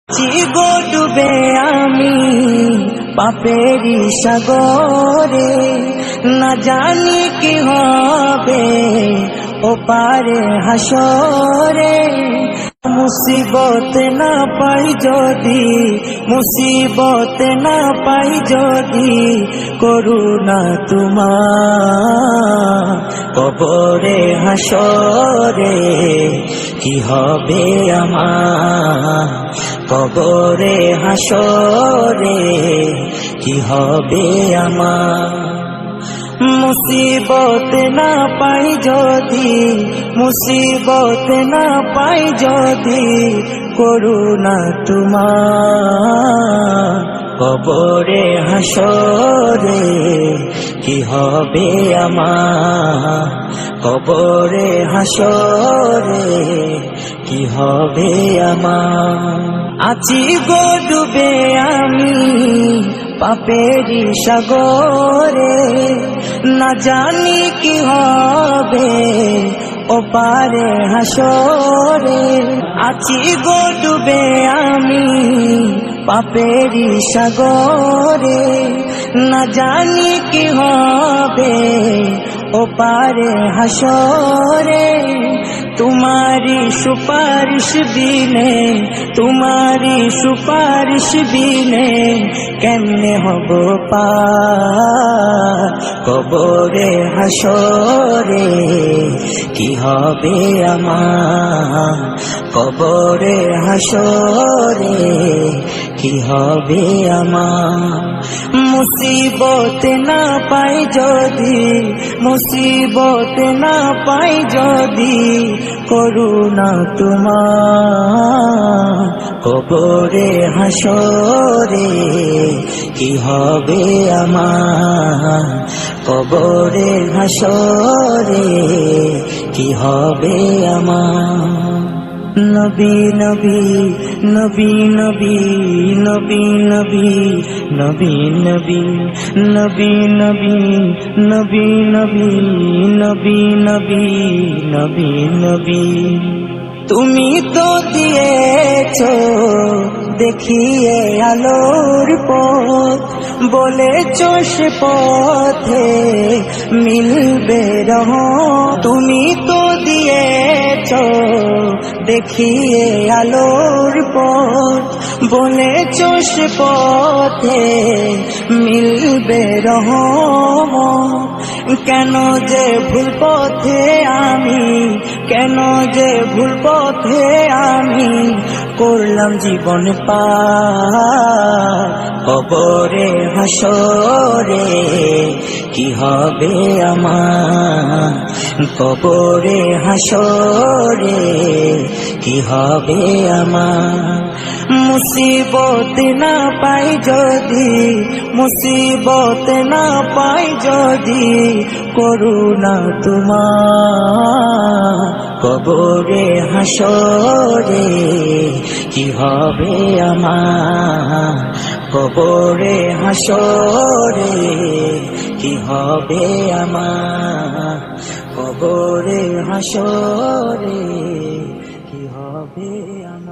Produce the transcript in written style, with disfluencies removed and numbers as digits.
গো ডুবে আমি পাপেরি সাগরে, না জানি কি হবে ও পারে হাসরে। মুসিবত না পাই যদি, মুসিবত না পাই যদি, করুণা তোমার কবরে হাসরে কি হবে আমার, কবরে হাসরে কি হবে আমার। মুসিবত না পাই যদি, মুসিবত না পাই যদি, করুণা তোমার কবরে হাসরে কি হবে আমার, কবরে হাসরে কি হবে আমার। আছি গো ডুবে আমি পাপেরি সাগরে, না জানি কি হবে ও পারে হাসরে। আছি গো ডুবে আমি পাপেরি সাগরে, না জানি কি হবে ও পারে হাসরে। तुम्हारी सुपारिश बिने, तुम्हारी सुपारिश बिने केमने हबो पार कबरे हासरे की हबे आमार, कबरे हासरे की हबे आमार। मुसीबत ना पाई जदि, मुसीबत ना पाई जदि, করুণা তোমার কবরে হাসরে কি হবে আমার, কবরে হাসরে কি হবে আমার। নবী নবী নবী নবী নবী নবী নবী নবী নবী নবী নবী নবী নবী নবী নবী নবী। তুমি তো দিয়েছো দেখিয়ে আলোর পথ, বলেছো সে পথে মিলবে রহমত। তুমি তো দিয়েছো দেখিয়ে আলোর পথ, বলেছো সে পথে মিলবে রহমত। কেন যে ভুল পথে আমি, কেন যে ভুল পথে আমি করলাম জীবন পার কবরে হাসরে কি হবে আমার, কবরে হাসরে কি হবে আমার। মুসিবত না পাই যদি, মুসিবত না পাই যদি, করুণা তোমার কবরে হাসরে কি হবে আমার, কবরে হাসরে কি হবে আমার, কবরে হাসরে কি হবে আমার।